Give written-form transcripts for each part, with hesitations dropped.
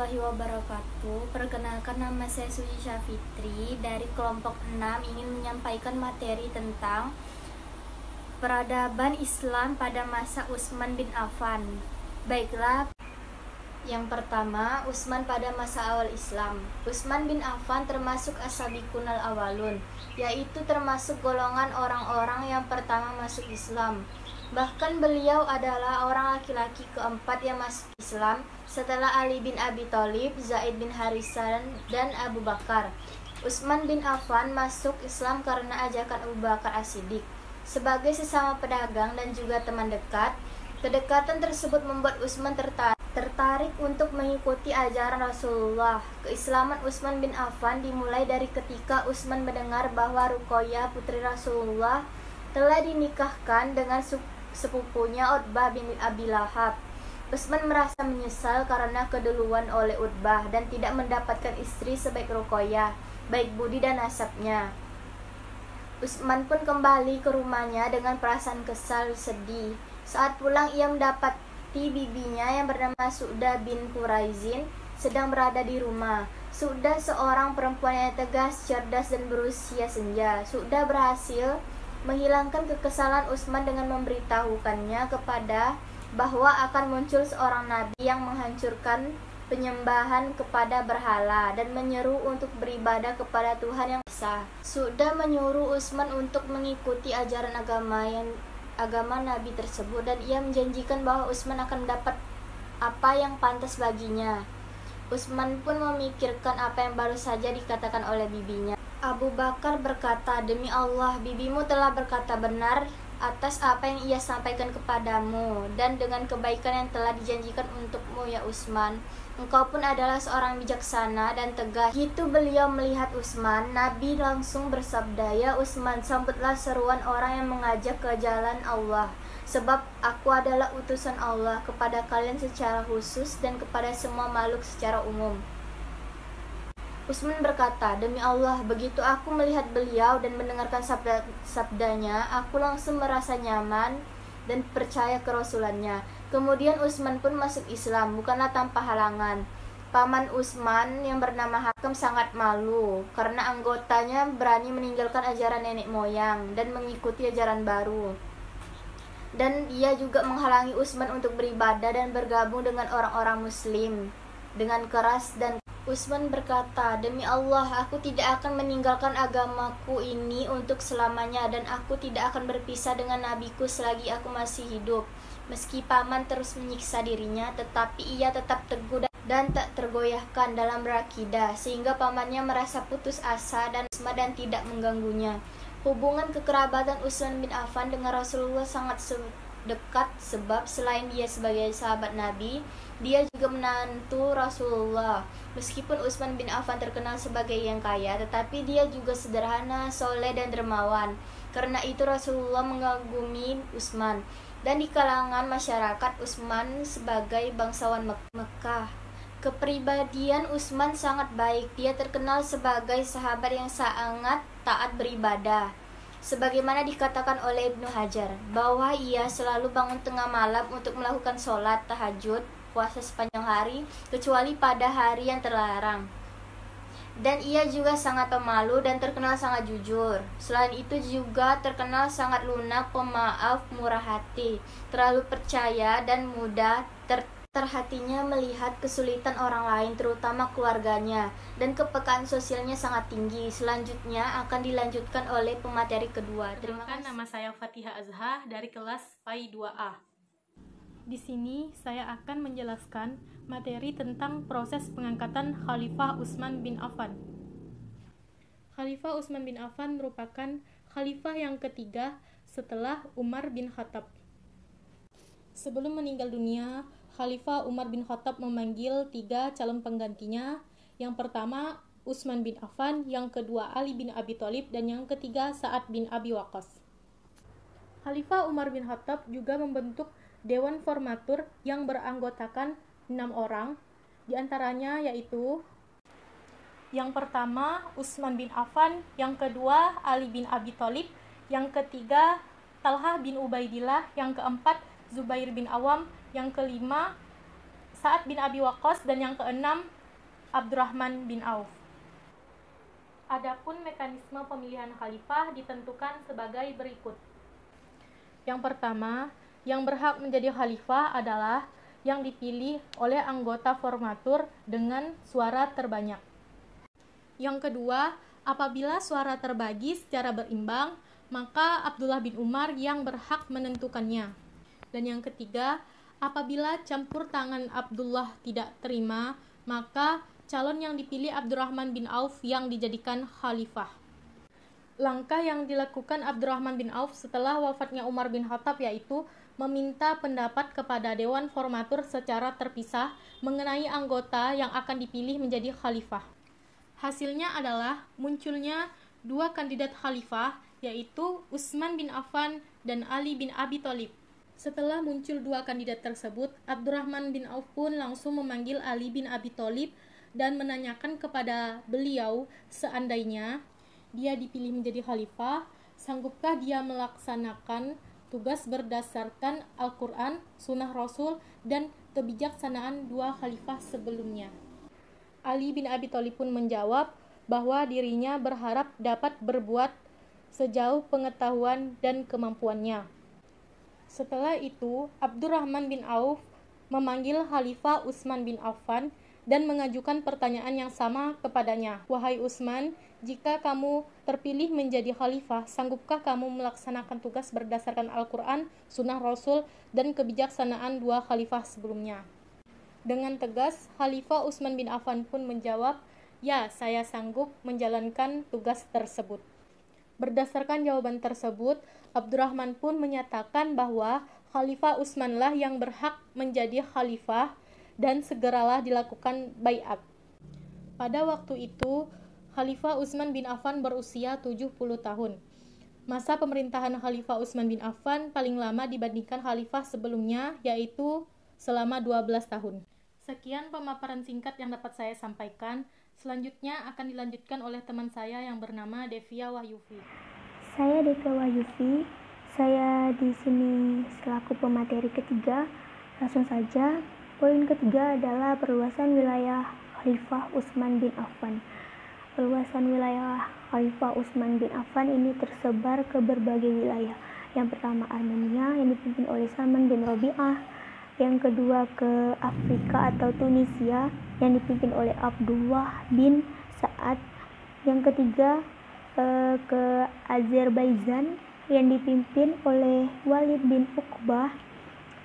warahmatullahi wabarakatuh. Perkenalkan, nama saya Suji Syafitri dari kelompok 6, ingin menyampaikan materi tentang peradaban Islam pada masa Utsman bin Affan. Baiklah, yang pertama, Utsman pada masa awal Islam. Utsman bin Affan termasuk as-sabiqunal awalun, yaitu termasuk golongan orang-orang yang pertama masuk Islam. Bahkan beliau adalah orang laki-laki keempat yang masuk Islam setelah Ali bin Abi Thalib, Zaid bin Harisah, dan Abu Bakar. Utsman bin Affan masuk Islam karena ajakan Abu Bakar As-Siddiq. Sebagai sesama pedagang dan juga teman dekat, kedekatan tersebut membuat Utsman tertarik untuk mengikuti ajaran Rasulullah. Keislaman Utsman bin Affan dimulai dari ketika Utsman mendengar bahwa Ruqayyah putri Rasulullah telah dinikahkan dengan sepupunya Utbah bin Abi Lahab. Utsman merasa menyesal karena keduluan oleh Utbah dan tidak mendapatkan istri sebaik Ruqayyah, baik budi dan nasabnya. Utsman pun kembali ke rumahnya dengan perasaan kesal sedih. Saat pulang, ia mendapati bibinya yang bernama Su'dah bin Quraizin sedang berada di rumah. Su'dah seorang perempuan yang tegas, cerdas, dan berusia senja. Su'dah berhasil menghilangkan kekesalan Utsman dengan memberitahukannya kepada bahwa akan muncul seorang nabi yang menghancurkan penyembahan kepada berhala dan menyeru untuk beribadah kepada Tuhan yang esa. Su'dah menyuruh Utsman untuk mengikuti ajaran agama nabi tersebut, dan ia menjanjikan bahwa Utsman akan mendapat apa yang pantas baginya. Utsman pun memikirkan apa yang baru saja dikatakan oleh bibinya. Abu Bakar berkata, "Demi Allah, bibimu telah berkata benar atas apa yang ia sampaikan kepadamu, dan dengan kebaikan yang telah dijanjikan untukmu ya Utsman. Engkau pun adalah seorang bijaksana dan tegas." Gitu beliau melihat Utsman, Nabi langsung bersabda, "Ya Utsman, sambutlah seruan orang yang mengajak ke jalan Allah, sebab aku adalah utusan Allah kepada kalian secara khusus dan kepada semua makhluk secara umum." Utsman berkata, "Demi Allah, begitu aku melihat beliau dan mendengarkan sabdanya, aku langsung merasa nyaman dan percaya kerasulannya." Kemudian Utsman pun masuk Islam, bukanlah tanpa halangan. Paman Utsman yang bernama Hakam sangat malu karena anggotanya berani meninggalkan ajaran nenek moyang dan mengikuti ajaran baru. Dan ia juga menghalangi Utsman untuk beribadah dan bergabung dengan orang-orang muslim dengan keras. Dan Utsman berkata, "Demi Allah, aku tidak akan meninggalkan agamaku ini untuk selamanya, dan aku tidak akan berpisah dengan nabiku selagi aku masih hidup." Meski paman terus menyiksa dirinya, tetapi ia tetap teguh dan tak tergoyahkan dalam berakidah, sehingga pamannya merasa putus asa dan tidak mengganggunya. Hubungan kekerabatan Utsman bin Affan dengan Rasulullah sangat dekat, sebab selain dia sebagai sahabat Nabi, dia juga menantu Rasulullah. Meskipun Utsman bin Affan terkenal sebagai yang kaya, tetapi dia juga sederhana, soleh, dan dermawan. Karena itu Rasulullah mengagumi Utsman, dan di kalangan masyarakat Utsman sebagai bangsawan Mekah. Kepribadian Utsman sangat baik. Dia terkenal sebagai sahabat yang sangat taat beribadah. Sebagaimana dikatakan oleh Ibnu Hajar, bahwa ia selalu bangun tengah malam untuk melakukan sholat tahajud, puasa sepanjang hari, kecuali pada hari yang terlarang. Dan ia juga sangat pemalu dan terkenal sangat jujur. Selain itu juga terkenal sangat lunak, pemaaf, murah hati, terlalu percaya dan mudah terhatinya melihat kesulitan orang lain, terutama keluarganya, dan kepekaan sosialnya sangat tinggi. Selanjutnya akan dilanjutkan oleh pemateri kedua. Terima kasih. Nama saya Fatihah Azhah dari kelas PAI 2A. Di sini saya akan menjelaskan materi tentang proses pengangkatan Khalifah Utsman bin Affan. Khalifah Utsman bin Affan merupakan khalifah yang ketiga setelah Umar bin Khattab. Sebelum meninggal dunia, Khalifah Umar bin Khattab memanggil 3 calon penggantinya. Yang pertama Utsman bin Affan, yang kedua Ali bin Abi Thalib, dan yang ketiga Sa'ad bin Abi Waqqas. Khalifah Umar bin Khattab juga membentuk Dewan Formatur yang beranggotakan 6 orang, diantaranya yaitu yang pertama Utsman bin Affan, yang kedua Ali bin Abi Thalib, yang ketiga Talhah bin Ubaidillah, yang keempat Zubair bin Awam, yang kelima Sa'ad bin Abi Waqqas, dan yang keenam Abdurrahman bin Auf. Adapun mekanisme pemilihan khalifah ditentukan sebagai berikut. Yang pertama, yang berhak menjadi khalifah adalah yang dipilih oleh anggota formatur dengan suara terbanyak. Yang kedua, apabila suara terbagi secara berimbang, maka Abdullah bin Umar yang berhak menentukannya. Dan yang ketiga, apabila campur tangan Abdullah tidak terima, maka calon yang dipilih Abdurrahman bin Auf yang dijadikan khalifah. Langkah yang dilakukan Abdurrahman bin Auf setelah wafatnya Umar bin Khattab yaitu meminta pendapat kepada Dewan Formatur secara terpisah mengenai anggota yang akan dipilih menjadi khalifah. Hasilnya adalah munculnya dua kandidat khalifah yaitu Utsman bin Affan dan Ali bin Abi Thalib. Setelah muncul dua kandidat tersebut, Abdurrahman bin Auf pun langsung memanggil Ali bin Abi Thalib dan menanyakan kepada beliau seandainya dia dipilih menjadi khalifah, sanggupkah dia melaksanakan tugas berdasarkan Al-Quran, Sunnah Rasul, dan kebijaksanaan dua khalifah sebelumnya. Ali bin Abi Thalib pun menjawab bahwa dirinya berharap dapat berbuat sejauh pengetahuan dan kemampuannya. Setelah itu, Abdurrahman bin Auf memanggil Khalifah Utsman bin Affan dan mengajukan pertanyaan yang sama kepadanya. Wahai Utsman, jika kamu terpilih menjadi khalifah, sanggupkah kamu melaksanakan tugas berdasarkan Al-Quran, Sunnah Rasul, dan kebijaksanaan dua khalifah sebelumnya? Dengan tegas, Khalifah Utsman bin Affan pun menjawab, ya, saya sanggup menjalankan tugas tersebut. Berdasarkan jawaban tersebut, Abdurrahman pun menyatakan bahwa Khalifah Utsmanlah yang berhak menjadi khalifah dan segeralah dilakukan baiat. Pada waktu itu, Khalifah Utsman bin Affan berusia 70 tahun. Masa pemerintahan Khalifah Utsman bin Affan paling lama dibandingkan khalifah sebelumnya, yaitu selama 12 tahun. Sekian pemaparan singkat yang dapat saya sampaikan. Selanjutnya akan dilanjutkan oleh teman saya yang bernama Devia Wahyufi. Saya Devia Wahyufi. Saya di sini selaku pemateri ketiga. Langsung saja. Poin ketiga adalah perluasan wilayah Khalifah Utsman bin Affan. Perluasan wilayah Khalifah Utsman bin Affan ini tersebar ke berbagai wilayah. Yang pertama Armenia yang dipimpin oleh Salman bin Rabi'ah. Yang kedua ke Afrika atau Tunisia yang dipimpin oleh Abdullah bin Sa'ad. Yang ketiga ke Azerbaijan yang dipimpin oleh Walid bin Uqbah.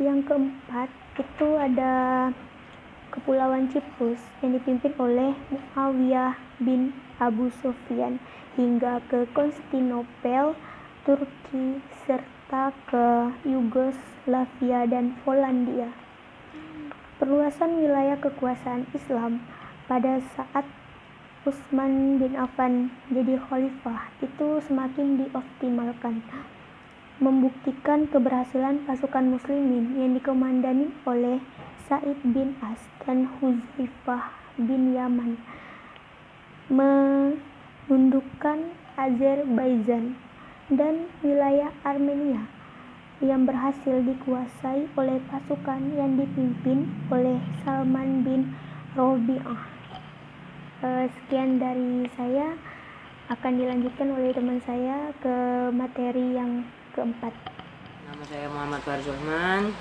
Yang keempat itu ada Kepulauan Cyprus yang dipimpin oleh Muawiyah bin Abu Sufyan hingga ke Konstantinopel, Turki, serta ke Yugoslavia dan Polandia. Perluasan wilayah kekuasaan Islam pada saat Utsman bin Affan jadi khalifah itu semakin dioptimalkan, membuktikan keberhasilan pasukan muslimin yang dikomandani oleh Sa'id bin As dan Huzaifah bin Yaman menundukkan Azerbaijan dan wilayah Armenia yang berhasil dikuasai oleh pasukan yang dipimpin oleh Salman bin Rabi'ah. Sekian dari saya, akan dilanjutkan oleh teman saya ke materi yang keempat. Nama saya Muhammad Faris Utsman.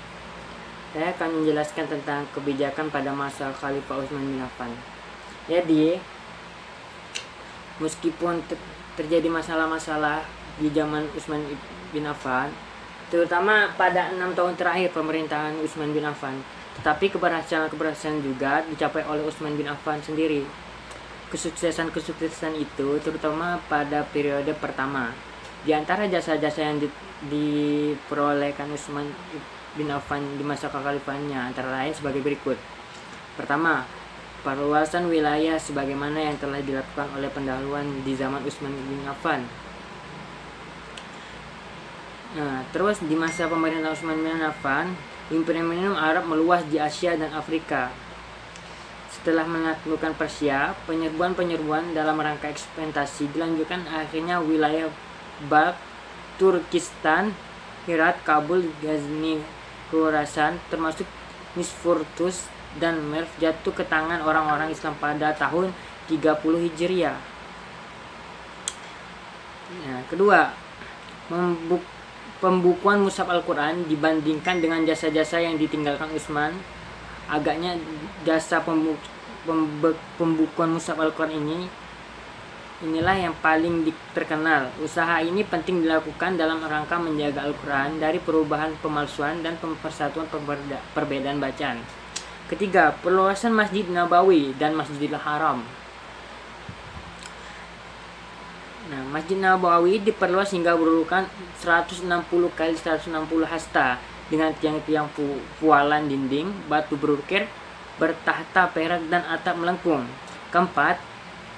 Saya akan menjelaskan tentang kebijakan pada masa Khalifah Utsman bin Affan. Jadi, meskipun terjadi masalah-masalah di zaman Utsman bin Affan, terutama pada 6 tahun terakhir pemerintahan Utsman bin Affan, tetapi keberhasilan juga dicapai oleh Utsman bin Affan sendiri. Kesuksesan itu terutama pada periode pertama. Di antara jasa-jasa yang diperolehkan Utsman bin Affan di masa kekhalifahannya antara lain sebagai berikut. Pertama, perluasan wilayah sebagaimana yang telah dilakukan oleh pendahuluan di zaman Utsman bin Affan. Nah, terus di masa pemerintahan Utsman bin Affan, Imperium Arab meluas di Asia dan Afrika. Setelah menaklukkan Persia, penyerbuan dalam rangka ekspansi dilanjutkan, akhirnya wilayah Balk, Turkistan, Herat, Kabul, Ghazni, Khurasan, termasuk Nisfurtus dan Merv jatuh ke tangan orang-orang Islam pada tahun 30 Hijriah. Nah, kedua, pembukuan mushaf Al-Quran dibandingkan dengan jasa-jasa yang ditinggalkan Utsman. Agaknya jasa pembukuan mushaf Al-Quran inilah yang paling terkenal. Usaha ini penting dilakukan dalam rangka menjaga Al-Quran dari perubahan, pemalsuan, dan persatuan perbedaan bacaan. Ketiga, perluasan Masjid Nabawi dan Masjidil Haram. Nah, Masjid Nabawi diperluas hingga berukuran 160 kali 160 hasta dengan tiang-tiang pualan dinding, batu berukir, bertahta perak, dan atap melengkung. Keempat,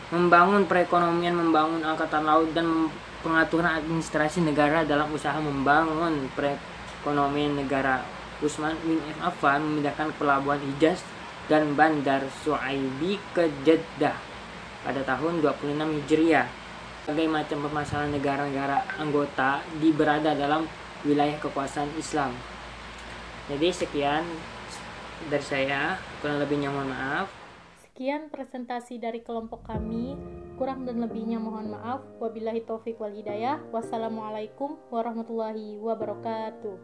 membangun perekonomian, membangun angkatan laut, dan pengaturan administrasi negara dalam usaha membangun perekonomian negara. Utsman bin Affan memindahkan pelabuhan Hijaz dan Bandar Su'aibi ke Jeddah pada tahun 26 Hijriah. Berbagai macam permasalahan negara-negara anggota berada dalam wilayah kekuasaan Islam. Jadi sekian dari saya, kurang lebihnya mohon maaf. Sekian presentasi dari kelompok kami, kurang dan lebihnya mohon maaf. Wabillahi taufik wal hidayah. Wassalamualaikum warahmatullahi wabarakatuh.